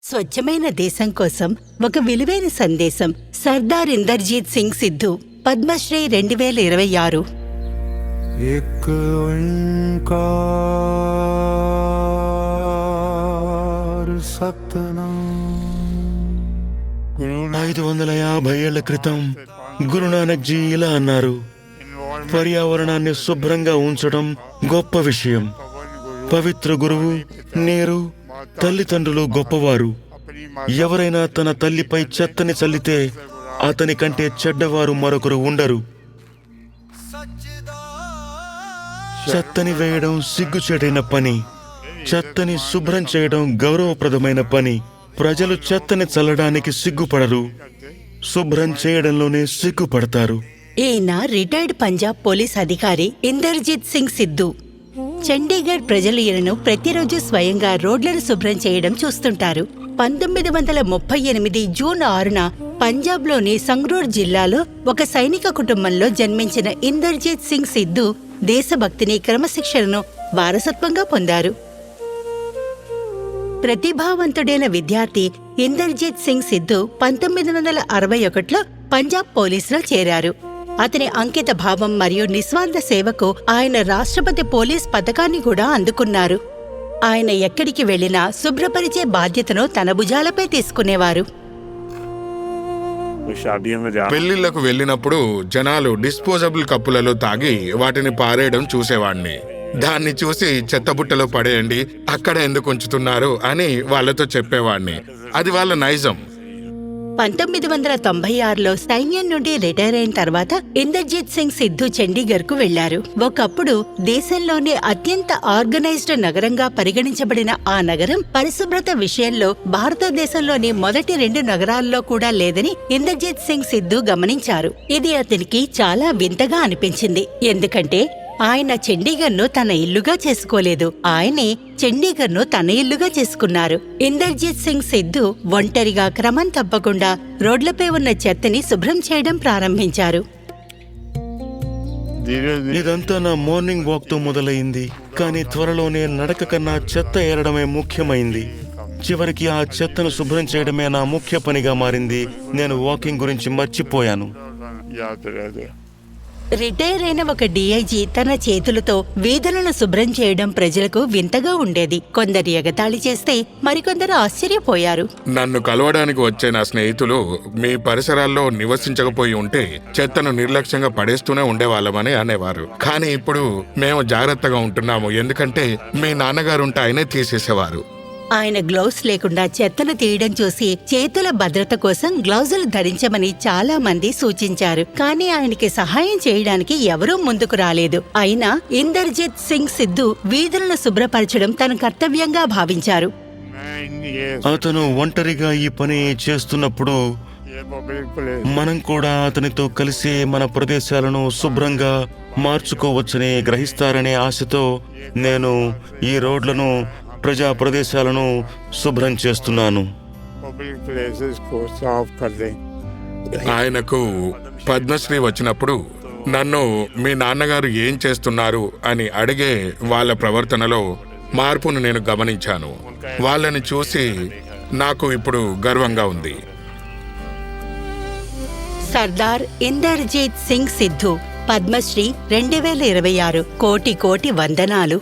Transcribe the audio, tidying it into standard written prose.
స్వచ్ఛమైన దేశం కోసం ఒక విలువైన సందేశం. సర్దార్ ఇందర్జీత్ సింగ్ సిద్ధు, పద్మశ్రీ 2026. एक ओंकार सतनाम. 550 ఏళ్ల క్రితం గురునానక్ జీ ఇలా అన్నారు: పర్యావరణాన్ని శుభ్రంగా ఉంచడం గొప్ప విషయం. పవిత్ర గురువు, నీరు, తల్లిదండ్రులు గొప్పవారు. ఎవరైనా తన తల్లిపై చెత్తని చల్లితే అతని కంటే చెడ్డవారు మరొకరు ఉండరు. చెత్తని వేయడం సిగ్గుచేటైన పని, చెత్తని శుభ్రం చేయడం గౌరవప్రదమైన పని. ప్రజలు చెత్తని చల్లడానికి సిగ్గుపడరు, శుభ్రం చేయడంలోనే సిగ్గుపడతారు. ఈయన రిటైర్డ్ పంజాబ్ పోలీస్ అధికారి ఇందర్జీత్ సింగ్ సిద్ధు. చండీగఢ్ ప్రజలు ఈయనను ప్రతిరోజు స్వయంగా రోడ్లను శుభ్రం చేయడం చూస్తుంటారు. 1938 జూన్ 6న పంజాబ్లోని సంగ్రూర్ జిల్లాలో ఒక సైనిక కుటుంబంలో జన్మించిన ఇందర్జీత్ సింగ్ సిద్ధు దేశభక్తిని, క్రమశిక్షణను వారసత్వంగా పొందారు. ప్రతిభావంతుడైన విద్యార్థి ఇందర్జీత్ సింగ్ సిద్ధు 1961లో పంజాబ్ పోలీసులో చేరారు. అతని అంకిత భావం మరియు నిస్వార్థ సేవకు ఆయన రాష్ట్రపతి పోలీస్ పతకాన్ని కూడా అందుకున్నారు. ఆయన ఎక్కడికి వెళ్లినా శుభ్రపరిచే బాధ్యతను తన భుజాలపై తీసుకునేవారు. పెళ్లిళ్లకు వెళ్ళినప్పుడు జనాలు డిస్పోజబుల్ కప్పులలో తాగి వాటిని పారేయడం చూసేవాణ్ణి. దాన్ని చూసి చెత్తబుట్టలో పడేయండి, అక్కడ ఎందుకు ఉంచుతున్నారు అని వాళ్లతో చెప్పేవాణ్ణి. అది వాళ్ళ నైజం. 1996లో సైన్యం నుండి రిటైర్ అయిన తర్వాత ఇందర్జీత్ సింగ్ సిద్ధు చండీగఢ్ కు వెళ్లారు. ఒకప్పుడు దేశంలోనే అత్యంత ఆర్గనైజ్డ్ నగరంగా పరిగణించబడిన ఆ నగరం పరిశుభ్రత విషయంలో భారతదేశంలోని మొదటి 2 నగరాల్లో కూడా లేదని ఇందర్జీత్ సింగ్ సిద్ధు గమనించారు. ఇది అతనికి చాలా వింతగా అనిపించింది. ఎందుకంటే ఆయన చండీగఢ్ను తన ఇల్లుగా చేసుకోలేదు, ఆయనే చండీగఢ్ను తన ఇల్లుగా చేసుకున్నారు. ఇందర్జీత్ సింగ్ సిద్ధు ఒంటరిగా క్రమం తప్పకుండా రోడ్లపై ఉన్న చెత్తని శుభ్రం చేయడం ప్రారంభించారు. ఇదంతా నా మార్నింగ్ వాక్ తో మొదలైంది, కానీ త్వరలోనే నడక కన్నా చెత్త ఏరడమే ముఖ్యమైంది. చివరికి ఆ చెత్తను శుభ్రం చేయడమే నా ముఖ్య పనిగా మారింది. నేను వాకింగ్ గురించి మర్చిపోయాను. రిటైర్ అయిన ఒక డీఐజీ తన చేతులతో వీధులను శుభ్రం చేయడం ప్రజలకు వింతగా ఉండేది. కొందరు ఎగతాళి చేస్తే మరికొందరు ఆశ్చర్యపోయారు. నన్ను కలవడానికి వచ్చే నా స్నేహితులు మీ పరిసరాల్లో నివసించకపోయి ఉంటే చెత్తను నిర్లక్ష్యంగా పడేస్తూనే ఉండేవాళ్ళమని అనేవారు. కానీ ఇప్పుడు మేము జాగ్రత్తగా ఉంటున్నాము, ఎందుకంటే మీ నాన్నగారుంటే ఆయనే తీసేసేవారు. ఆయన గ్లౌస్ లేకుండా చెత్తను తీయడం చూసి చేతుల భద్రత కోసం గ్లౌజులు ధరించమని చాలా మంది సూచించారు. కానీ ఆయనకి సహాయం చేయడానికి ఎవరూ ముందుకు రాలేదు. అయినా ఇందర్జీత్ సింగ్ సిద్ధు వీధులను శుభ్రపరచడం తన కర్తవ్యంగా భావించారు. అతను ఒంటరిగా ఈ పని చేస్తున్నప్పుడు మనం కూడా అతనితో కలిసి మన ప్రదేశాలను శుభ్రంగా మార్చుకోవచ్చని గ్రహిస్తారనే ఆశతో నేను ఈ రోడ్లను, ప్రజా ప్రదేశాలను శుభ్రం చేస్తున్నాను. ఆయనకు పద్మశ్రీ వచ్చినప్పుడు నన్ను మీ నాన్నగారు ఏం చేస్తున్నారు అని అడిగే వాళ్ళ ప్రవర్తనలో మార్పును నేను గమనించాను. వాళ్ళని చూసి నాకు ఇప్పుడు గర్వంగా ఉంది. సర్దార్ ఇందర్జీత్ సింగ్ సిద్ధు, పద్మశ్రీ 2026. కోటి వందనాలు.